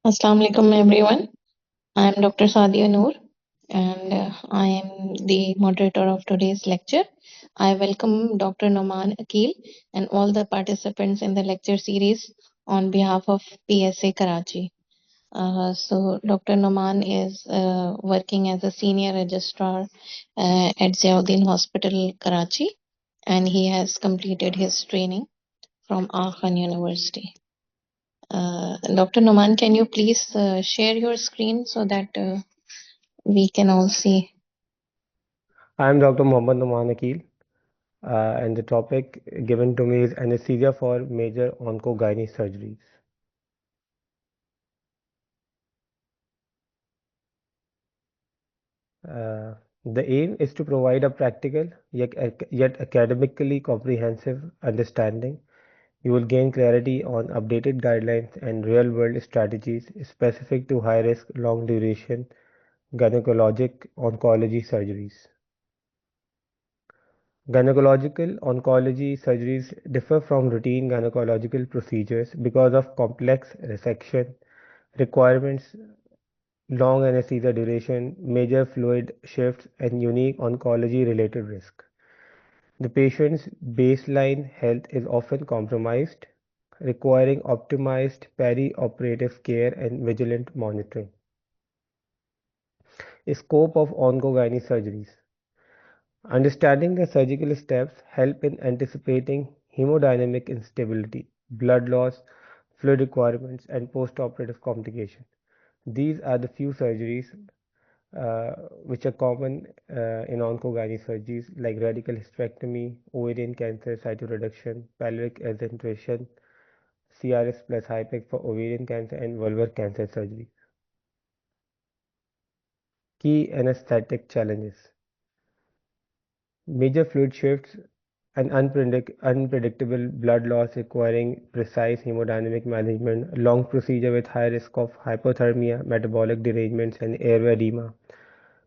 Assalamu alaikum everyone. I am Dr. Sadia Noor and I am the moderator of today's lecture. I welcome Dr. Nauman Aqeel and all the participants in the lecture series on behalf of PSA Karachi. Dr. Nauman is working as a senior registrar at Ziauddin Hospital, Karachi, and he has completed his training from Aqeel University. Dr. Noman, can you please share your screen so that we can all see? I am Dr. Mohammad Nauman Aqeel, and the topic given to me is anesthesia for major onco-gyne surgeries. The aim is to provide a practical yet academically comprehensive understanding. You will gain clarity on updated guidelines and real-world strategies specific to high-risk, long-duration gynecologic oncology surgeries. Gynecological oncology surgeries differ from routine gynecological procedures because of complex resection requirements, long anesthesia duration, major fluid shifts, and unique oncology-related risk. The patient's baseline health is often compromised, requiring optimized peri-operative care and vigilant monitoring. Scope of onco-gyne surgeries. Understanding the surgical steps help in anticipating hemodynamic instability, blood loss, fluid requirements, and postoperative complications. These are the few surgeries which are common in oncogyne surgeries like radical hysterectomy, ovarian cancer cytoreduction, pelvic excision, CRS plus HIPEC for ovarian cancer, and vulvar cancer surgery. Key anesthetic challenges. Major fluid shifts and unpredictable blood loss requiring precise hemodynamic management, long procedure with high risk of hypothermia, metabolic derangements, and airway edema,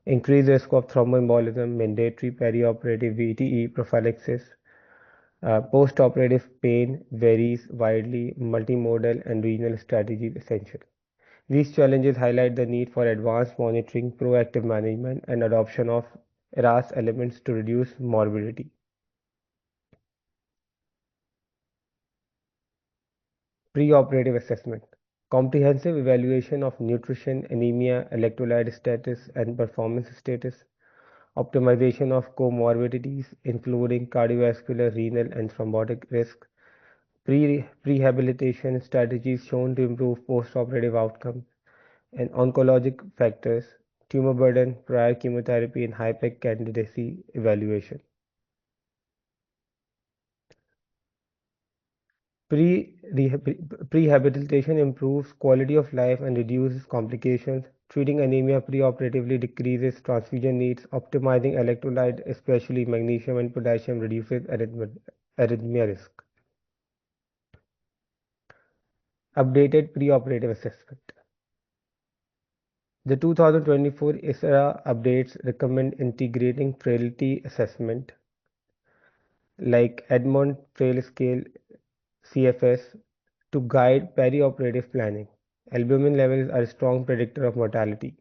increased risk of thromboembolism, mandatory perioperative VTE prophylaxis, post-operative pain varies widely, multimodal and regional strategies essential. These challenges highlight the need for advanced monitoring, proactive management, and adoption of RAS elements to reduce morbidity. Preoperative assessment. Comprehensive evaluation of nutrition, anemia, electrolyte status, and performance status. Optimization of comorbidities, including cardiovascular, renal, and thrombotic risk. Rehabilitation strategies shown to improve postoperative outcomes. And oncologic factors, tumor burden, prior chemotherapy, and HIPEC candidacy evaluation. Prehabilitation improves quality of life and reduces complications. Treating anemia preoperatively decreases transfusion needs. Optimizing electrolyte, especially magnesium and potassium, reduces arrhythmia risk. Updated preoperative assessment. The 2024 ISRA updates recommend integrating frailty assessment like Edmond Frail Scale CFS to guide perioperative planning. Albumin levels are a strong predictor of mortality.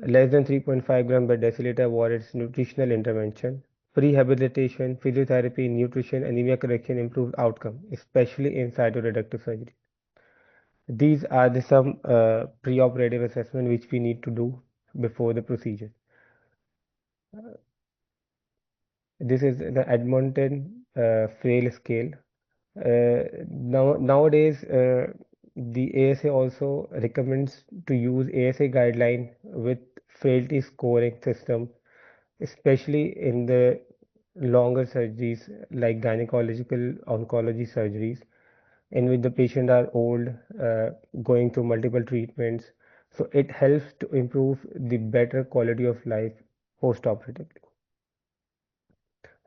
Less than 3.5 gram per deciliter warrants nutritional intervention. Rehabilitation, physiotherapy, nutrition, anemia correction improves outcome, especially in cytoreductive surgery. These are some preoperative assessment which we need to do before the procedure. This is the Edmonton Frail Scale. Nowadays, the ASA also recommends to use ASA guideline with frailty scoring system, especially in the longer surgeries like gynecological oncology surgeries, in which the patient are old, going through multiple treatments. So it helps to improve the better quality of life post-operatively.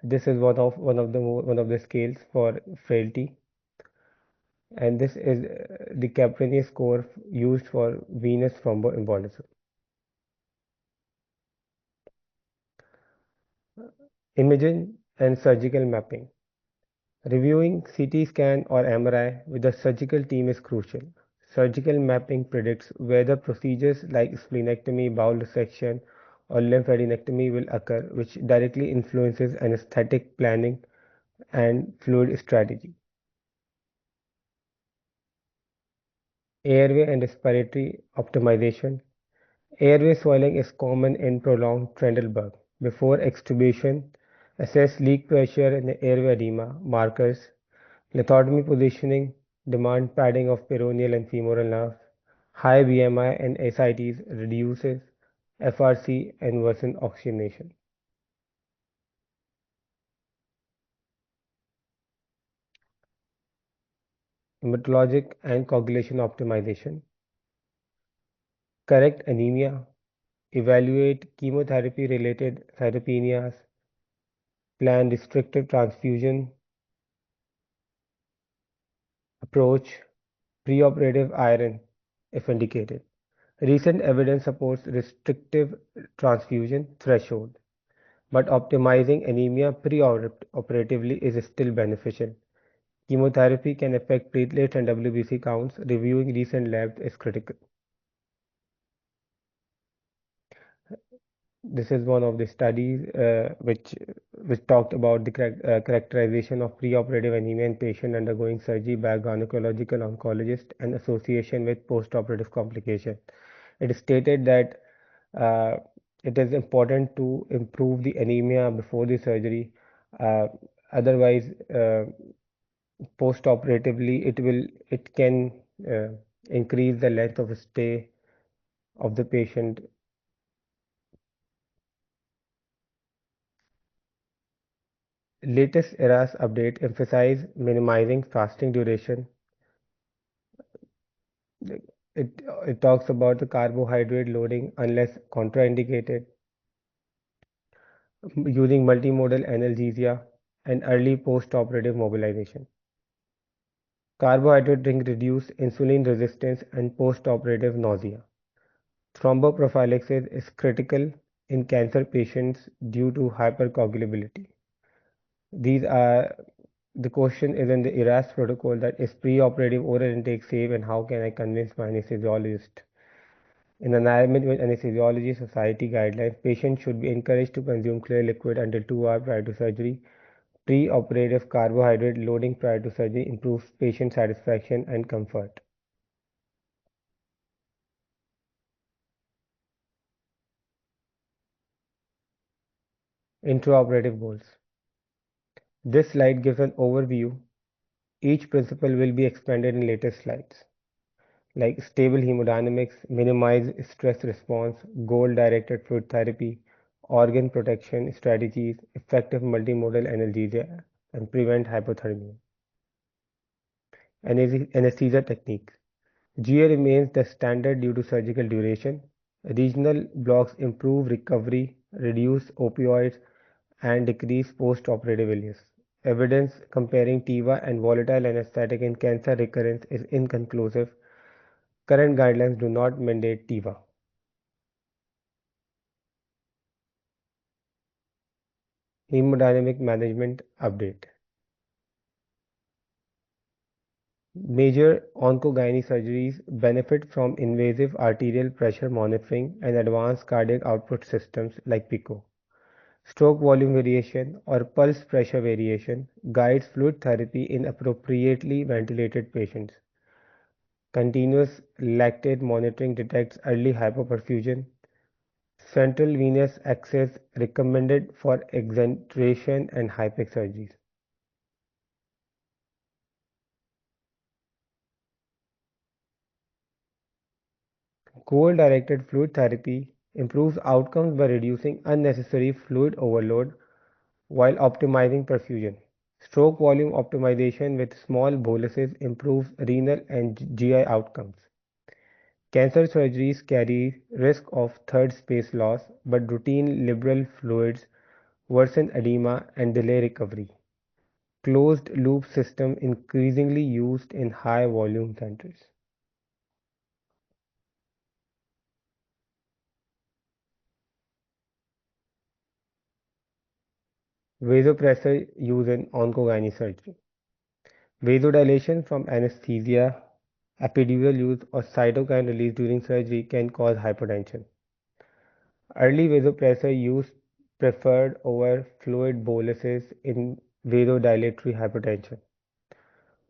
This is one of the scales for frailty, and this is the Caprini score used for venous thromboembolism. Imaging and surgical mapping. Reviewing CT scan or MRI with the surgical team is crucial. Surgical mapping predicts whether procedures like splenectomy, bowel resection, or lymphadenectomy will occur, which directly influences anesthetic planning and fluid strategy. Airway and respiratory optimization. Airway swelling is common in prolonged Trendelenburg. Before extubation, assess leak pressure and airway edema markers, lithotomy positioning, demand padding of peroneal and femoral nerves, high BMI and ascites reduces FRC and worsen oxygenation. Hematologic and coagulation optimization. Correct anemia. Evaluate chemotherapy-related cytopenias. Plan restrictive transfusion approach. Preoperative iron if indicated. Recent evidence supports restrictive transfusion threshold, but optimizing anemia preoperatively is still beneficial. Chemotherapy can affect platelets and WBC counts. Reviewing recent labs is critical. This is one of the studies which talked about the characterization of preoperative anemia in patient undergoing surgery by a gynecological oncologist and association with postoperative complication. It is stated that uh, it is important to improve the anemia before the surgery. Uh, Otherwise, post-operatively, it can uh, increase the length of stay of the patient. Latest ERAS update emphasize minimizing fasting duration. It talks about the carbohydrate loading unless contraindicated, using multimodal analgesia, and early post-operative mobilization. Carbohydrate drink reduce insulin resistance and post-operative nausea. Thromboprophylaxis is critical in cancer patients due to hypercoagulability. These are The question is in the ERAS protocol, that is preoperative oral intake safe and how can I convince my anesthesiologist? In alignment with Anesthesiology Society guidelines, patients should be encouraged to consume clear liquid until 2 hours prior to surgery. Pre-operative carbohydrate loading prior to surgery improves patient satisfaction and comfort. Intraoperative goals. This slide gives an overview. Each principle will be expanded in later slides, like stable hemodynamics, minimize stress response, goal-directed fluid therapy, organ protection strategies, effective multimodal analgesia, and prevent hypothermia. Anesthesia techniques. GA remains the standard due to surgical duration. Regional blocks improve recovery, reduce opioids, and decrease post-operative illness. Evidence comparing TIVA and volatile anesthetic in cancer recurrence is inconclusive. Current guidelines do not mandate TIVA. Hemodynamic management update. Major Onco-Gyne surgeries benefit from invasive arterial pressure monitoring and advanced cardiac output systems like PICO. Stroke volume variation or pulse pressure variation guides fluid therapy in appropriately ventilated patients. Continuous lactate monitoring detects early hypoperfusion. Central venous access recommended for exenteration and HIPEC surgeries. Goal-directed fluid therapy improves outcomes by reducing unnecessary fluid overload while optimizing perfusion. Stroke volume optimization with small boluses improves renal and GI outcomes. Cancer surgeries carry risk of third space loss, but routine liberal fluids worsen edema and delay recovery. Closed loop system increasingly used in high volume centers. Vasopressor used in oncogyne surgery. Vasodilation from anesthesia Epidural use or cytokine release during surgery can cause hypertension. Early vasopressor use preferred over fluid boluses in vasodilatory hypertension.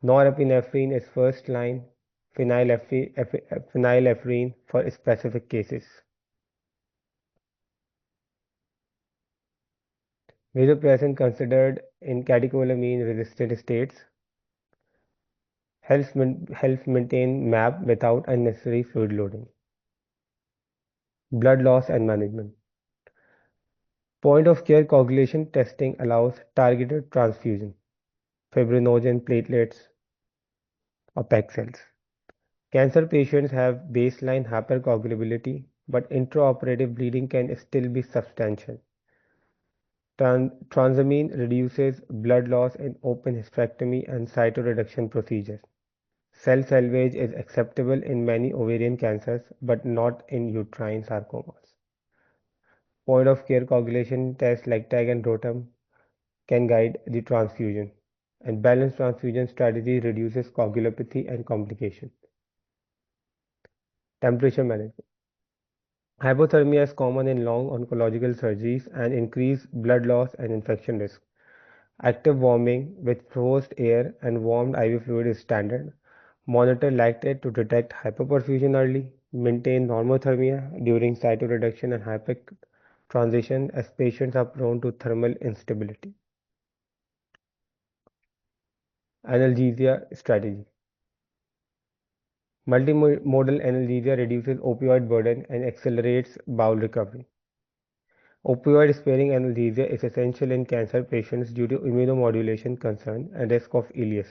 Norepinephrine is first line, phenylephrine for specific cases. Vasopressin considered in catecholamine resistant states helps maintain MAP without unnecessary fluid loading. Blood loss and management. Point of care coagulation testing allows targeted transfusion, fibrinogen platelets, or PEG cells. Cancer patients have baseline hypercoagulability, but intraoperative bleeding can still be substantial. Transamine reduces blood loss in open hysterectomy and cytoreduction procedures. Cell salvage is acceptable in many ovarian cancers, but not in uterine sarcomas. Point of care coagulation tests like TAG and ROTAM can guide the transfusion, and balanced transfusion strategy reduces coagulopathy and complications. Temperature management. Hypothermia is common in long oncological surgeries and increased blood loss and infection risk. Active warming with forced air and warmed IV fluid is standard. Monitor lactate to detect hypoperfusion early. Maintain normothermia during cytoreduction and hypic transition as patients are prone to thermal instability. Analgesia strategy. Multimodal analgesia reduces opioid burden and accelerates bowel recovery. Opioid-sparing analgesia is essential in cancer patients due to immunomodulation concern and risk of ileus.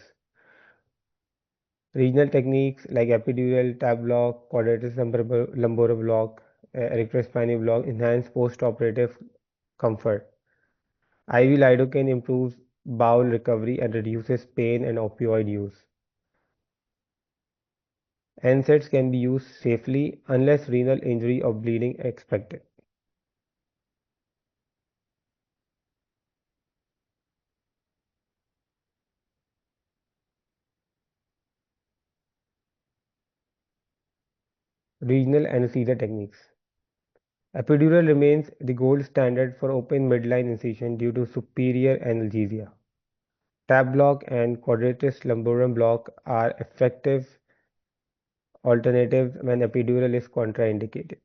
Regional techniques like epidural, tab block, quadratus lumborum block, erectrospinal block enhance post-operative comfort. IV lidocaine improves bowel recovery and reduces pain and opioid use. NSAIDs can be used safely unless renal injury or bleeding expected. Regional anesthesia techniques. Epidural remains the gold standard for open midline incision due to superior analgesia. Tab block and quadratus lumborum block are effective alternatives when epidural is contraindicated.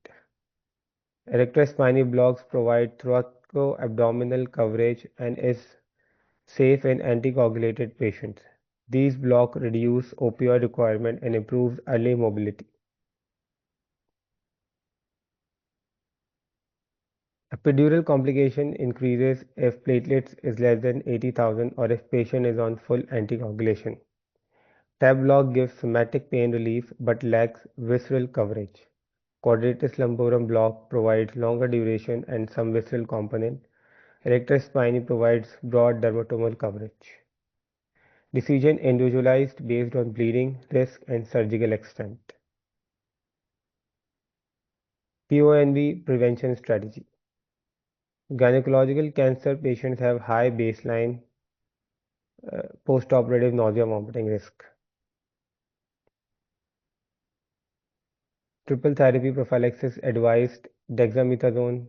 Erectrospinal blocks provide thoracoabdominal coverage and is safe in anticoagulated patients. These blocks reduce opioid requirement and improves early mobility. Epidural complication increases if platelets is less than 80,000 or if patient is on full anticoagulation. Tab block gives somatic pain relief but lacks visceral coverage. Quadratus lumborum block provides longer duration and some visceral component. Erectrospinal provides broad dermatomal coverage. Decision individualized based on bleeding, risk, and surgical extent. PONV prevention strategy. Gynecological cancer patients have high baseline postoperative nausea vomiting risk. Triple therapy prophylaxis advised dexamethasone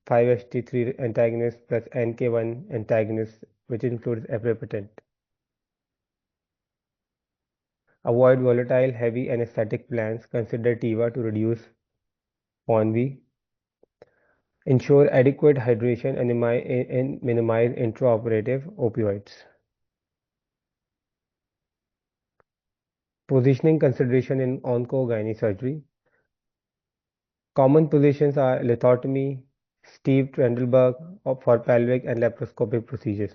5-HT3 antagonist plus NK1 antagonist, which includes aprepitant. Avoid volatile heavy anesthetic plans. Consider TIVA to reduce PONV. Ensure adequate hydration and minimize intraoperative opioids. Positioning consideration in Onco-Gyne surgery. Common positions are lithotomy, Steve Trendelberg for pelvic and laparoscopic procedures.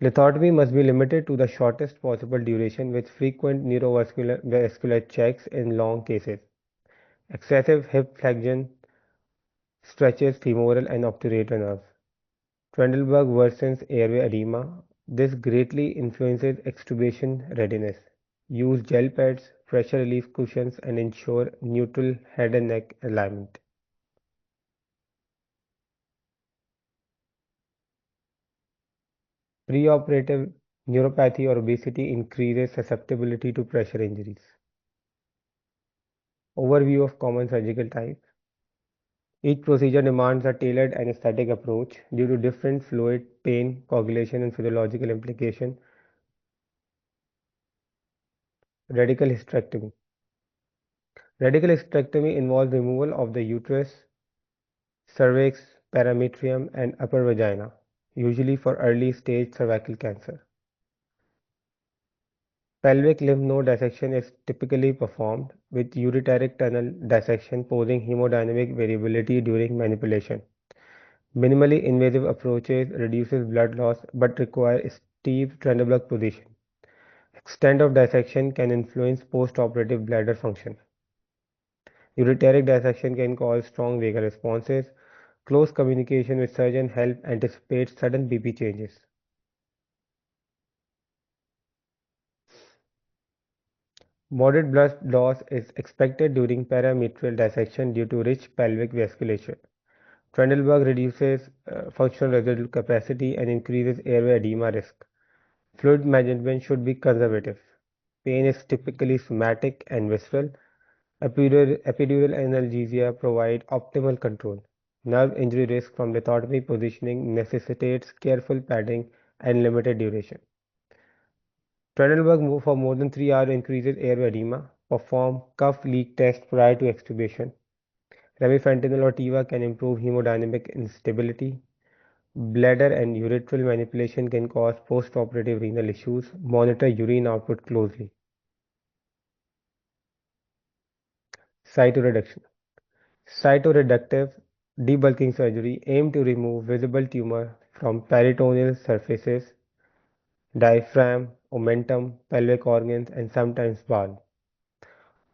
Lithotomy must be limited to the shortest possible duration with frequent neurovascular checks in long cases. Excessive hip flexion stretches femoral and obturator nerves. Trendelberg worsens airway edema. This greatly influences extubation readiness. Use gel pads, pressure relief cushions, and ensure neutral head and neck alignment. Preoperative Neuropathy or obesity increases susceptibility to pressure injuries. Overview of common surgical types. Each procedure demands a tailored anesthetic approach due to different fluid, pain, coagulation, and physiological implications. Radical hysterectomy. Radical hysterectomy involves removal of the uterus, cervix, parametrium, and upper vagina, usually for early stage cervical cancer. Pelvic lymph node dissection is typically performed, with ureteric tunnel dissection posing hemodynamic variability during manipulation. Minimally invasive approaches reduces blood loss but require steep Trendelenburg position. Extent of dissection can influence post-operative bladder function. Ureteric dissection can cause strong vagal responses. Close communication with surgeon help anticipate sudden BP changes. Moderate blood loss is expected during parametrial dissection due to rich pelvic vasculature. Trendelenburg reduces functional residual capacity and increases airway edema risk. Fluid management should be conservative. Pain is typically somatic and visceral. Epidural analgesia provide optimal control. Nerve injury risk from lithotomy positioning necessitates careful padding and limited duration. Trendelenburg for more than 3 hours increases airway edema. Perform cuff leak test prior to extubation. Remifentanil or TIVA can improve hemodynamic instability. Bladder and urethral manipulation can cause post-operative renal issues. Monitor urine output closely. Cytoreduction. Cytoreductive debulking surgery aims to remove visible tumor from peritoneal surfaces, diaphragm, omentum, pelvic organs, and sometimes bowel.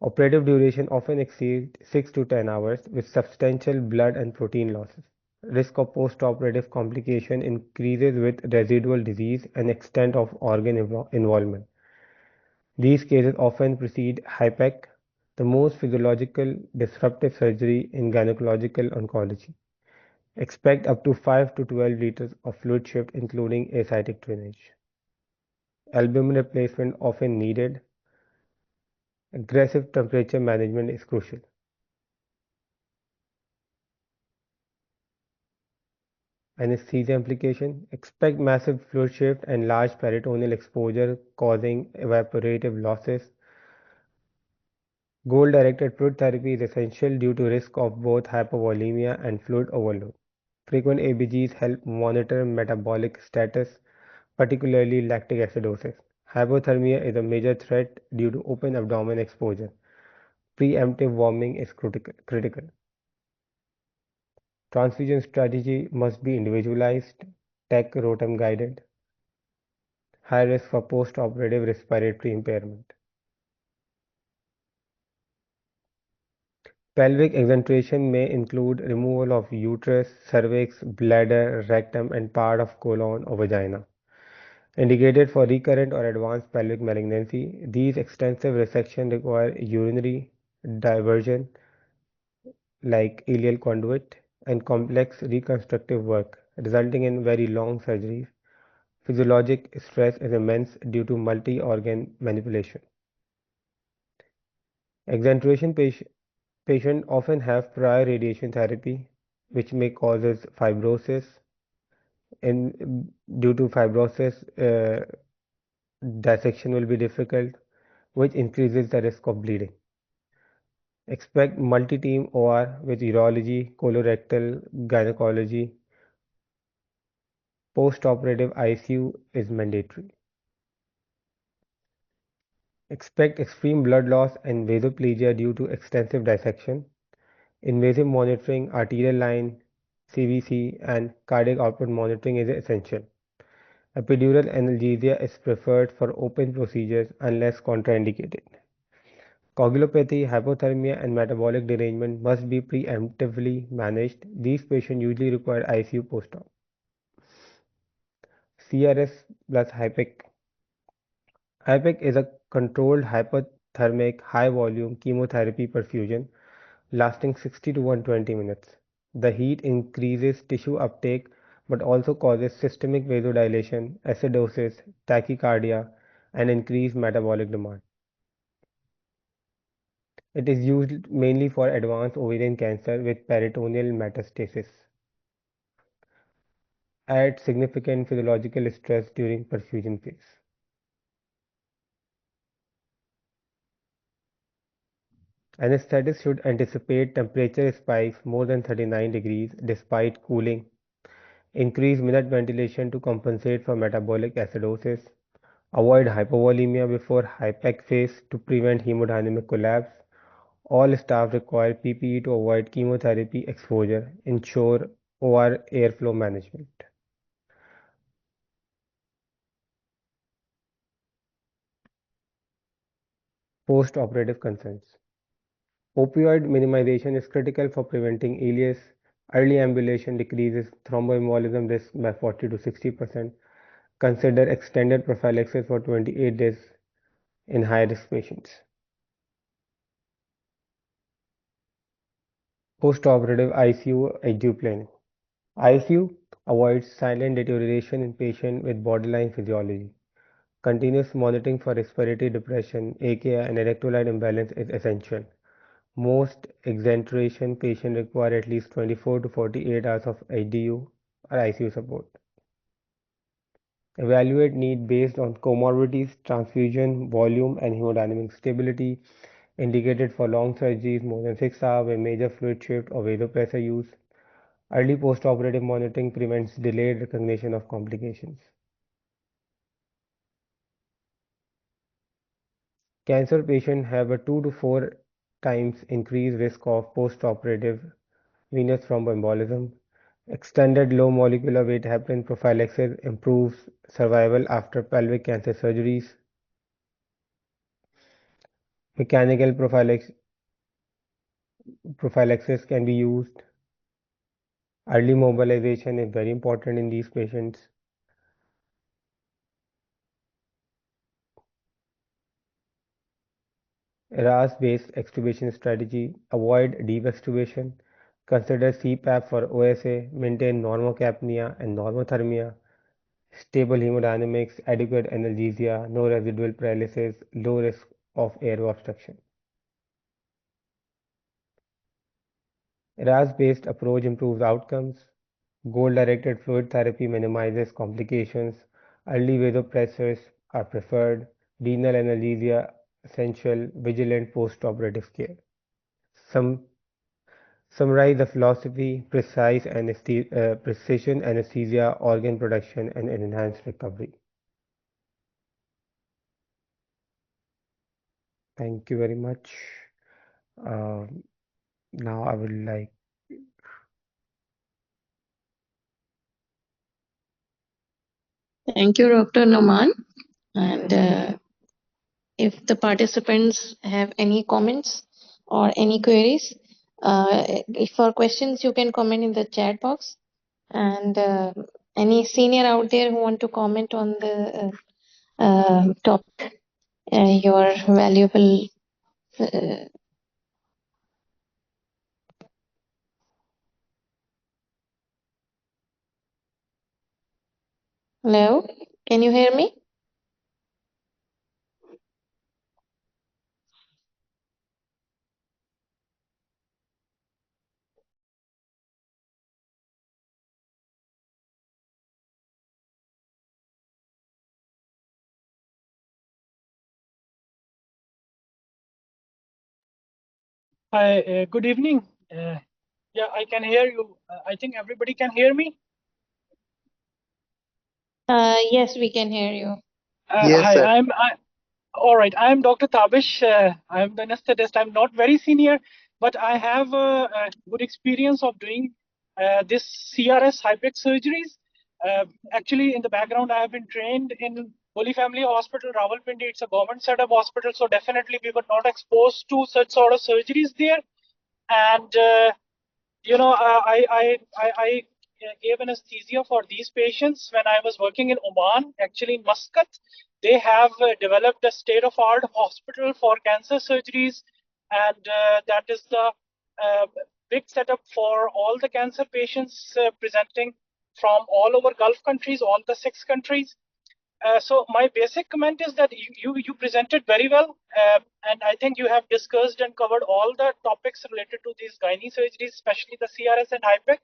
Operative duration often exceeds 6 to 10 hours with substantial blood and protein losses. Risk of post-operative complication increases with residual disease and extent of organ involvement. These cases often precede HIPEC, the most physiological disruptive surgery in gynecological oncology. Expect up to 5 to 12 liters of fluid shift including ascitic drainage. Albumin replacement often needed. Aggressive temperature management is crucial. Anesthesia implication. Expect massive fluid shift and large peritoneal exposure causing evaporative losses. Goal-directed fluid therapy is essential due to risk of both hypovolemia and fluid overload. Frequent ABGs help monitor metabolic status, particularly lactic acidosis. Hypothermia is a major threat due to open abdomen exposure. Preemptive warming is critical. Transfusion strategy must be individualized, tech rotem guided. High risk for post-operative respiratory impairment. Pelvic exentration may include removal of uterus, cervix, bladder, rectum, and part of colon or vagina. Indicated for recurrent or advanced pelvic malignancy, these extensive resections require urinary diversion like ileal conduit and complex reconstructive work, resulting in very long surgeries. Physiologic stress is immense due to multi-organ manipulation. Exenteration patients often have prior radiation therapy, which may causes fibrosis. Due to fibrosis, dissection will be difficult, which increases the risk of bleeding. Expect multi-team OR with urology, colorectal, gynecology. Post-operative ICU is mandatory. Expect extreme blood loss and vasoplegia due to extensive dissection. Invasive monitoring, arterial line, CVC, and cardiac output monitoring is essential. Epidural analgesia is preferred for open procedures unless contraindicated. Coagulopathy, hypothermia, and metabolic derangement must be preemptively managed. These patients usually require ICU post-op. CRS plus HIPEC. HIPEC is a controlled hypothermic high-volume chemotherapy perfusion lasting 60 to 120 minutes. The heat increases tissue uptake but also causes systemic vasodilation, acidosis, tachycardia, and increased metabolic demand. It is used mainly for advanced ovarian cancer with peritoneal metastasis. Adds significant physiological stress during perfusion phase. Anesthetists should anticipate temperature spikes more than 39 degrees despite cooling. Increase minute ventilation to compensate for metabolic acidosis. Avoid hypovolemia before hypec phase to prevent hemodynamic collapse. All staff require PPE to avoid chemotherapy exposure. Ensure OR airflow management. Post-operative concerns. Opioid minimization is critical for preventing ALIES. Early ambulation decreases thromboembolism risk by 40 to 60%. Consider extended prophylaxis for 28 days in high-risk patients. Post-operative ICU ECDU planning. ICU avoids silent deterioration in patients with borderline physiology. Continuous monitoring for respiratory depression, AKI, and electrolyte imbalance is essential. Most exenteration patients require at least 24 to 48 hours of IDU or ICU support. Evaluate need based on comorbidities, transfusion, volume, and hemodynamic stability. Indicated for long surgeries more than 6 hours with major fluid shift or vasopressor use. Early postoperative monitoring prevents delayed recognition of complications. Cancer patients have a 2 to 4 times increased risk of postoperative venous thromboembolism. Extended low molecular weight heparin prophylaxis improves survival after pelvic cancer surgeries. Mechanical prophylaxis can be used. Early mobilization is very important in these patients. RAS-based extubation strategy. Avoid deep extubation. Consider CPAP for OSA. Maintain normocapnia and normothermia. Stable hemodynamics, adequate analgesia, no residual paralysis, low risk of airway obstruction. RAS-based approach improves outcomes. Goal-directed fluid therapy minimizes complications. Early vasopressors are preferred. Renal analgesia essential. Vigilant post-operative care. Some summarize the philosophy: precision anesthesia, organ production, and enhanced recovery. Thank you very much. Now I would like. Thank you, Dr. Nauman. And if the participants have any comments or any queries, if for questions, you can comment in the chat box. And any senior out there who want to comment on the topic, your valuable. Hello, can you hear me? Hi, good evening. Yeah, I can hear you. I think everybody can hear me. Yes, we can hear you. Yes, Hi, sir. all right. I'm Dr. Tabish. I'm the anesthetist. I'm not very senior, but I have a good experience of doing this CRS hypec surgeries. Actually, in the background, I have been trained in Holy Family Hospital, Rawalpindi. It's a government setup hospital, so definitely we were not exposed to such sort of surgeries there. And I gave anesthesia for these patients when I was working in Oman, actually in Muscat. They have developed a state-of-art hospital for cancer surgeries, and that is the big setup for all the cancer patients presenting from all over Gulf countries, all the 6 countries. So my basic comment is that you presented very well, and I think you have discussed and covered all the topics related to these gynae surgeries, especially the CRS and HIPEC.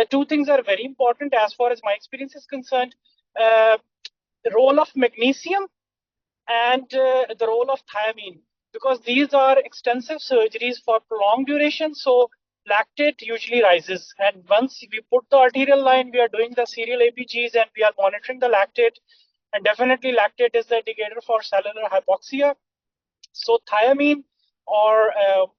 Two things are very important as far as my experience is concerned. The role of magnesium and the role of thiamine, because these are extensive surgeries for prolonged duration, so lactate usually rises. And once we put the arterial line, we are doing the serial APGs and we are monitoring the lactate. And definitely lactate is the indicator for cellular hypoxia. So thiamine or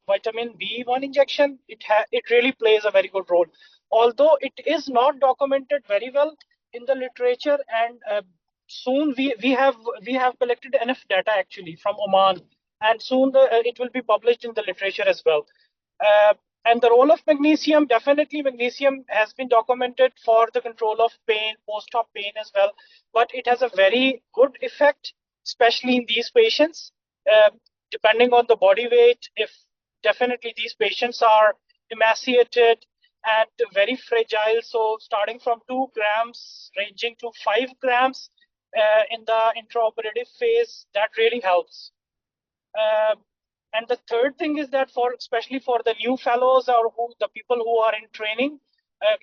vitamin B1 injection, it really plays a very good role. Although it is not documented very well in the literature, and soon we have collected enough data actually from Oman, and soon it will be published in the literature as well. And the role of magnesium, definitely magnesium has been documented for the control of pain, post-op pain as well, but it has a very good effect, especially in these patients. Uh, Depending on the body weight, if definitely these patients are emaciated and very fragile, so starting from 2 grams, ranging to 5 grams in the intraoperative phase, that really helps. And the third thing is that for especially for the new fellows or the people who are in training,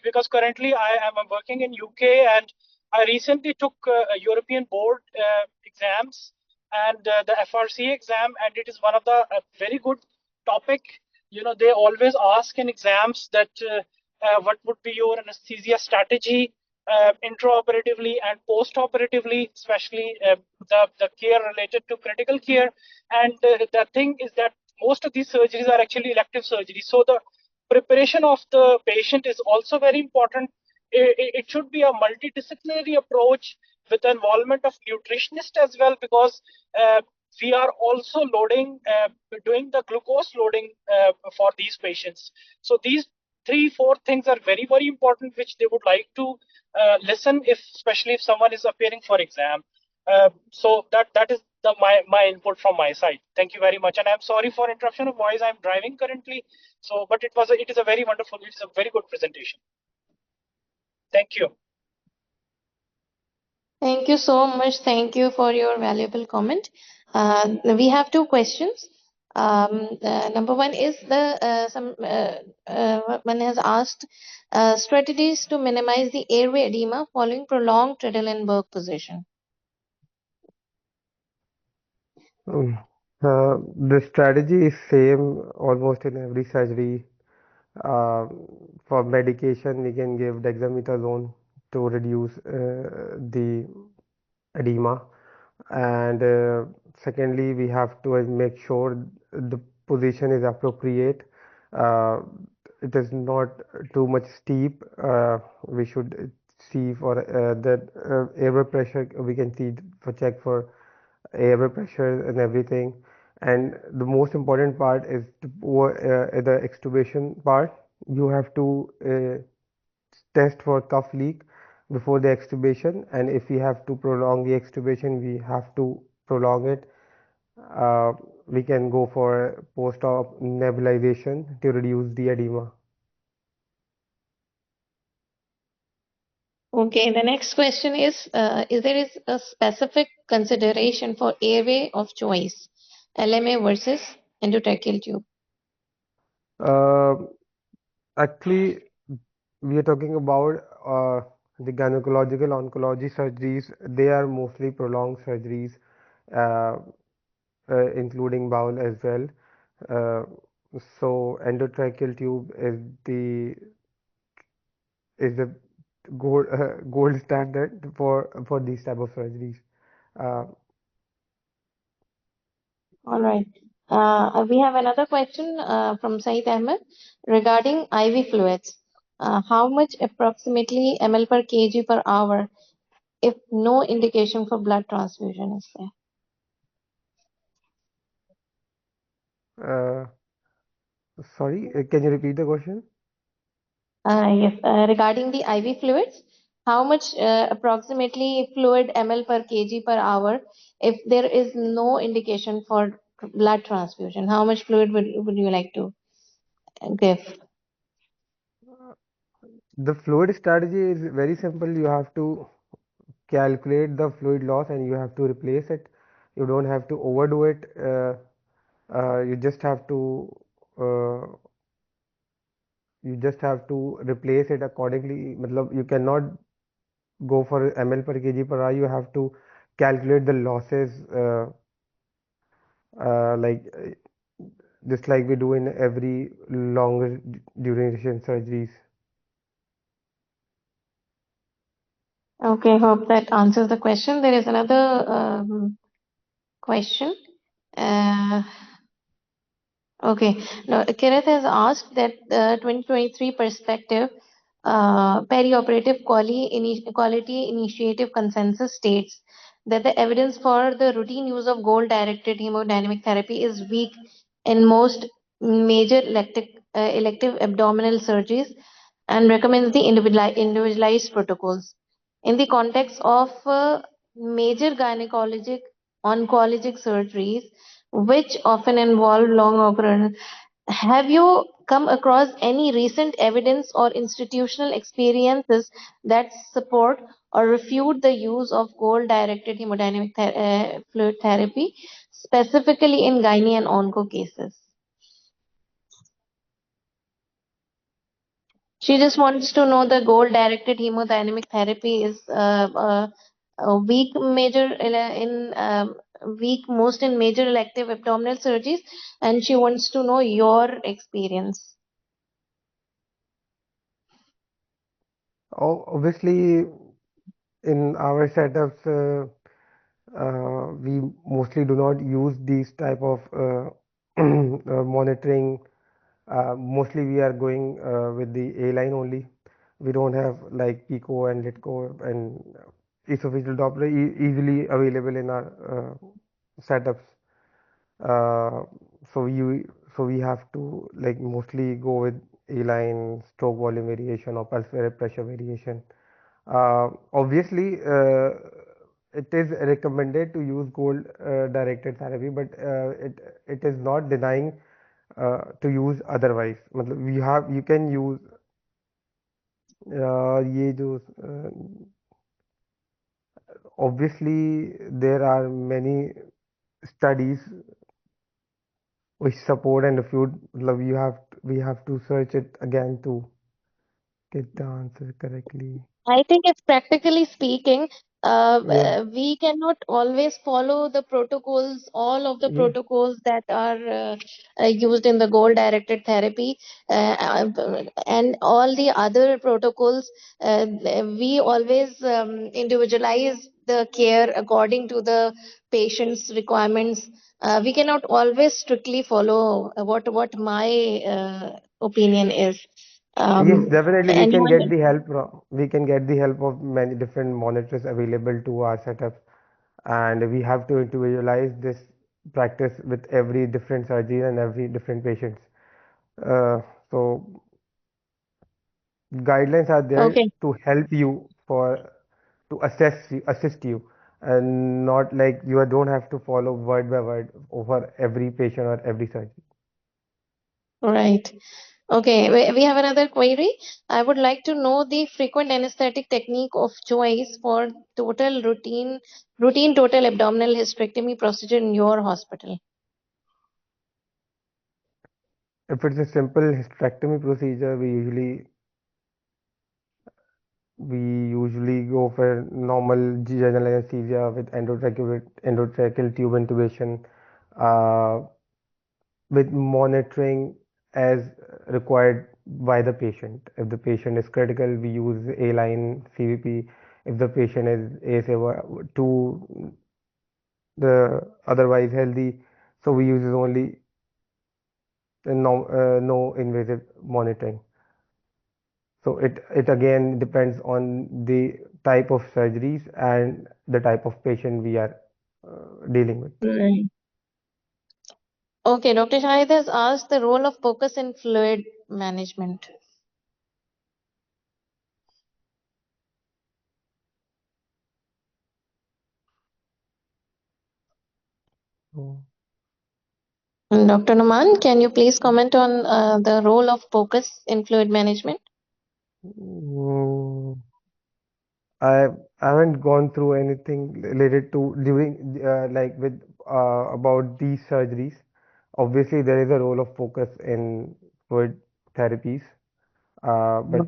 because currently I am working in UK and I recently took a European board exams and the FRC exam, and it is one of the very good topic. You know, they always ask in exams that what would be your anesthesia strategy intraoperatively and postoperatively, especially the care related to critical care. And the thing is that most of these surgeries are actually elective surgeries. So the preparation of the patient is also very important. It should be a multidisciplinary approach with the involvement of nutritionist as well, because we are also doing the glucose loading for these patients. So these 3-4 things are very, very important, which they would like to listen, especially if someone is appearing for exam. So that is my input from my side. Thank you very much, and I'm sorry for interruption of voice. I'm driving currently, so but it is a very wonderful, it's a very good presentation. Thank you. Thank you so much. Thank you for your valuable comment. We have 2 questions. Number one is one has asked strategies to minimize the airway edema following prolonged Treadle-and-Burke position. The strategy is same almost in every surgery. For medication, we can give dexamethasone to reduce the edema, and secondly, we have to make sure the position is appropriate. Uh, it is not too much steep. We should see for that airway pressure. We can see for check for airway pressure and everything. And the most important part is the extubation part. You have to test for cuff leak before the extubation, and if we have to prolong the extubation, we have to prolong it. We can go for post-op nebulization to reduce the edema. Okay, the next question is there a specific consideration for airway of choice, LMA versus endotracheal tube? Actually, we are talking about the gynecological oncology surgeries. They are mostly prolonged surgeries, uh, including bowel as well. Uh, so endotracheal tube is the gold standard for these type of surgeries. Uh, All right. We have another question from Saeed Ahmed regarding IV fluids. How much approximately ml per kg per hour if no indication for blood transfusion is there? uh, Sorry, can you repeat the question? Yes, regarding the IV fluids, how much approximately fluid ml per kg per hour if there is no indication for blood transfusion? How much fluid would you like to give? The fluid strategy is very simple. You have to calculate the fluid loss and you have to replace it. You don't have to overdo it. You just have to uh, you just have to replace it accordingly. मतलब you cannot go for ml per kg per hour. You have to calculate the losses like just like we do in every longer duration surgeries. Okay, hope that answers the question. There is another question. Uh, Okay. Now, Kenneth has asked that the 2023 perspective, perioperative quality initiative consensus states that the evidence for the routine use of goal-directed hemodynamic therapy is weak in most major elective abdominal surgeries and recommends the individualized protocols. In the context of major gynecologic oncologic surgeries, which often involve long operation, have you come across any recent evidence or institutional experiences that support or refute the use of goal-directed hemodynamic fluid therapy, specifically in gynae and onco cases? She just wants to know the goal-directed hemodynamic therapy is a weak weak most in major elective abdominal surgeries, and she wants to know your experience. Obviously, in our setups, we mostly do not use these type of monitoring. Mostly we are going with the A line only. We don't have like Pico and Litco and esophageal Doppler easily available in our setups. Uh, so we have to like mostly go with A line, stroke volume variation or pulse pressure variation. Obviously, it is recommended to use goal directed therapy, but it is not denying to use otherwise. मतलब we have you can use ये जो obviously there are many studies which support and refute. मतलब we have to search it again to get the answer correctly. I think it's practically speaking, Yeah, we cannot always follow the protocols, all of the yeah. protocols that are used in the goal-directed therapy, and all the other protocols. We always individualize the care according to the patient's requirements. We cannot always strictly follow what my opinion is. Yes, Um, definitely we can get anyone? the help. We can get the help of many different monitors available to our setup, and we have to individualize this practice with every different surgery and every different patients. So guidelines are there Okay. to help you for to assist you, and not like you don't have to follow word by word over every patient or every surgery. Right. Okay, we have another query. I would like to know the frequent anesthetic technique of choice for routine total abdominal hysterectomy procedure in your hospital. If it's a simple hysterectomy procedure, we usually go for normal general anesthesia with endotracheal tube intubation, uh, with monitoring as required by the patient. If the patient is critical, we use A-line CVP. If the patient is ASA2, the otherwise healthy, so we use only no invasive monitoring. So it again depends on the type of surgeries and the type of patient we are dealing with. Right. Okay, Dr. Shahid has asked the role of focus in fluid management. So, Dr. Nauman, can you please comment on the role of focus in fluid management? Mm, I haven't gone through anything related to during like with about these surgeries. Obviously, there is a role of focus in fluid therapies, but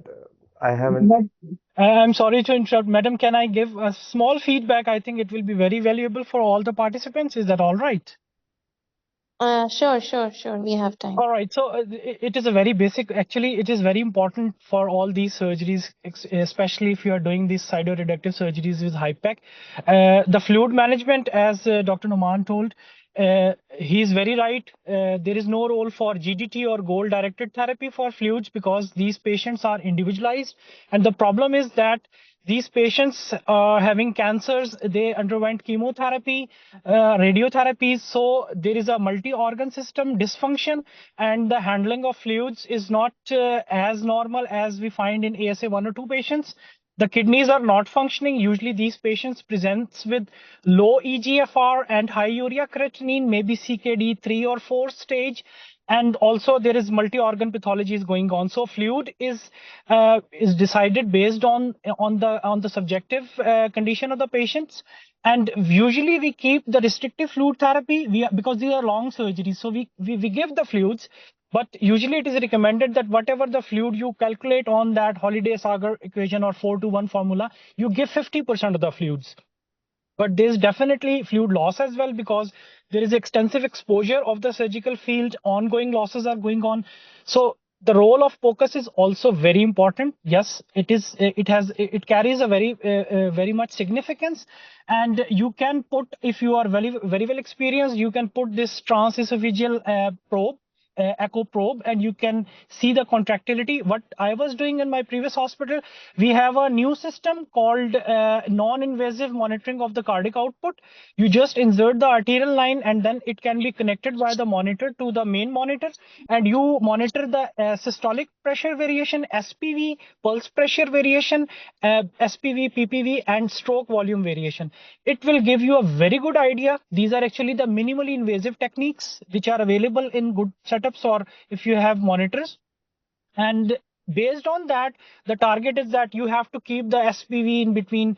I haven't. But I'm sorry to interrupt, madam. Can I give a small feedback? I think it will be very valuable for all the participants. Is that all right? Sure. We have time. All right. So it is a very basic. Actually, it is very important for all these surgeries, especially if you are doing these cytoreductive surgeries with HIPEC. The fluid management, as Dr. Nauman told, he is very right. There is no role for GDT or goal-directed therapy for fluids because these patients are individualized, and the problem is that these patients are having cancers. They underwent chemotherapy, radiotherapies, so there is a multi-organ system dysfunction, and the handling of fluids is not as normal as we find in ASA 1 or 2 patients. The kidneys are not functioning. Usually these patients presents with low EGFR and high urea creatinine, maybe CKD 3 or 4 stage, and also there is multi-organ pathologies going on. So fluid is decided based on the subjective condition of the patients, and usually we keep the restrictive fluid therapy because these are long surgeries, so we give the fluids, but usually it is recommended that whatever the fluid you calculate on that Holiday Sagar equation or 4 to 1 formula, you give 50% of the fluids. But there's definitely fluid loss as well because there is extensive exposure of the surgical field, ongoing losses are going on. So the role of POCUS is also very important. Yes, it carries a very much significance, and you can put, if you are very well experienced, you can put this transesophageal probe, echo probe, and you can see the contractility. What I was doing in my previous hospital, we have a new system called non-invasive monitoring of the cardiac output. You just insert the arterial line, and then it can be connected by the monitor to the main monitor, and you monitor the systolic pressure variation, SPV, pulse pressure variation, SPV, PPV, and stroke volume variation. It will give you a very good idea. These are actually the minimally invasive techniques which are available in good setups or if you have monitors. And based on that, the target is that you have to keep the SPV in between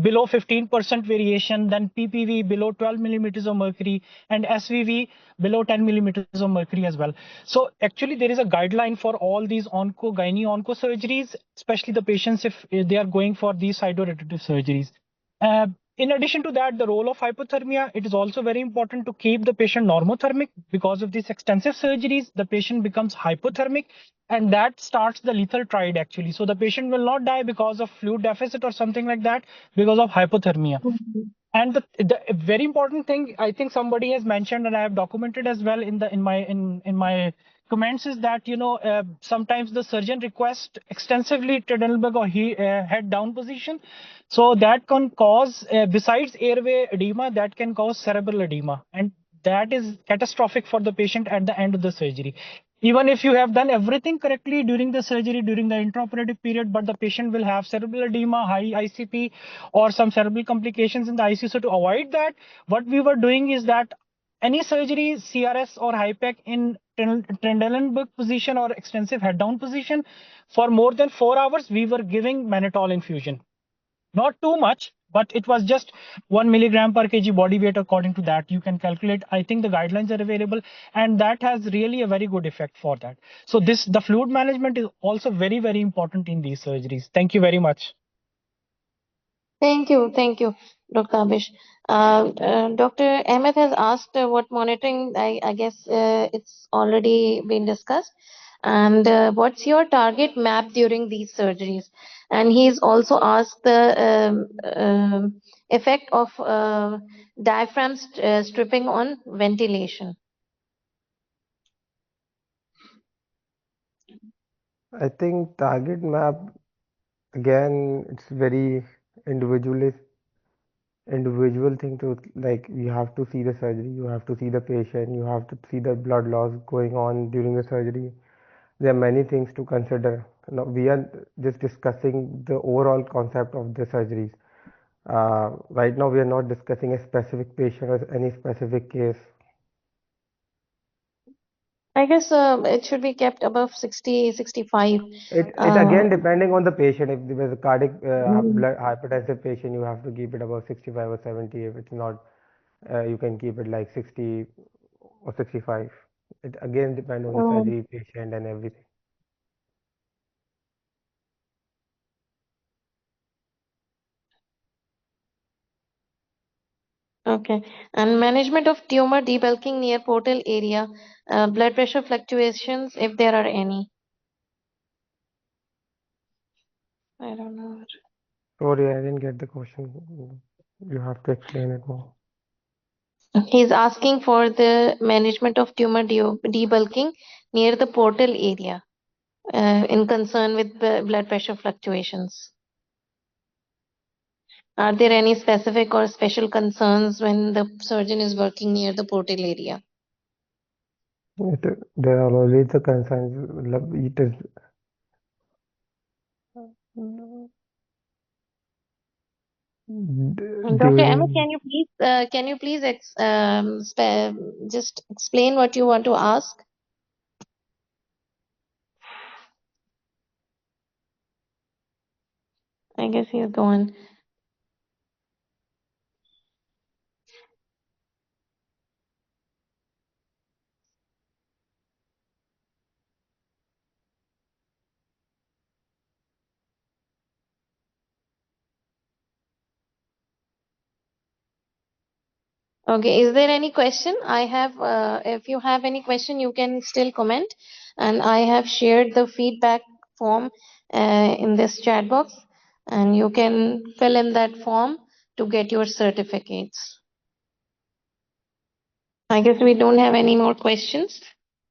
below 15% variation, then PPV below 12 millimeters of mercury, and SVV below 10 millimeters of mercury as well. So actually there is a guideline for all these onco-gyne onco surgeries, especially the patients if they are going for these cytoreductive surgeries. Uh, in addition to that, the role of hypothermia, it is also very important to keep the patient normothermic. Because of these extensive surgeries, the patient becomes hypothermic, and that starts the lethal triad actually. So the patient will not die because of fluid deficit or something like that, because of hypothermia. And the very important thing I think somebody has mentioned, and I have documented as well in my comments, is that sometimes the surgeon requests extensively Trendelenburg or head down position, so that can cause besides airway edema, that can cause cerebral edema, and that is catastrophic for the patient at the end of the surgery. Even if you have done everything correctly during the surgery, during the intraoperative period, but the patient will have cerebral edema, high ICP, or some cerebral complications in the ICU. So to avoid that, what we were doing is that any surgery, CRS or HIPEC in Trendelenburg position or extensive head down position for more than 4 hours, we were giving mannitol infusion. Not too much, but it was just 1 milligram per kg body weight. According to that, you can calculate. I think the guidelines are available, and that has really a very good effect for that. So the fluid management is also very important in these surgeries. Thank you very much. Thank you, Dr. Abish. Dr. Ahmed has asked what monitoring. I guess it's already been discussed. And what's your target map during these surgeries? And he's also asked the effect of diaphragm stripping on ventilation. I think target map again, it's very individualist individual thing to like. You have to see the surgery, you have to see the patient, you have to see the blood loss going on during the surgery. There are many things to consider. Now, we are just discussing the overall concept of the surgeries. Right now, we are not discussing a specific patient or any specific case. I guess it should be kept above 60, 65. It Uh, again depending on the patient. If there is a cardiac mm, blood hypertensive patient, you have to keep it above 65 or 70. If it's not, you can keep it like 60 or 65. It again depends on the um, surgery patient and everything. okay. And management of tumor debulking near portal area, blood pressure fluctuations, if there are any. I don't know. Sorry, I didn't get the question. You have to explain it more. He's asking for the management of tumor debulking near the portal area in concern with blood pressure fluctuations. Are there any specific or special concerns when the surgeon is working near the portal area? There are always the concerns. It is Dr. Emma, during. can you please just explain what you want to ask? I guess he's gone. Okay, is there any question? If you have any question, you can still comment. And I have shared the feedback form in this chat box, and you can fill in that form to get your certificates. I guess we don't have any more questions.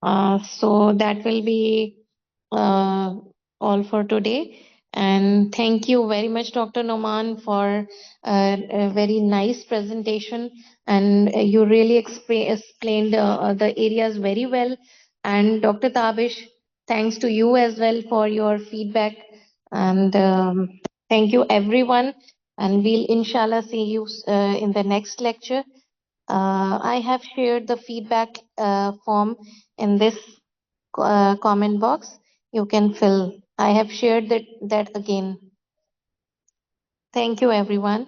So that will be uh, all for today. And thank you very much, Dr. Noman, for a very nice presentation. And you really explained the areas very well. And Dr. Tabish, thanks to you as well for your feedback. And thank you, everyone. And we'll inshallah see you in the next lecture. I have shared the feedback form in this comment box. You can fill. I have shared that again. Thank you, everyone.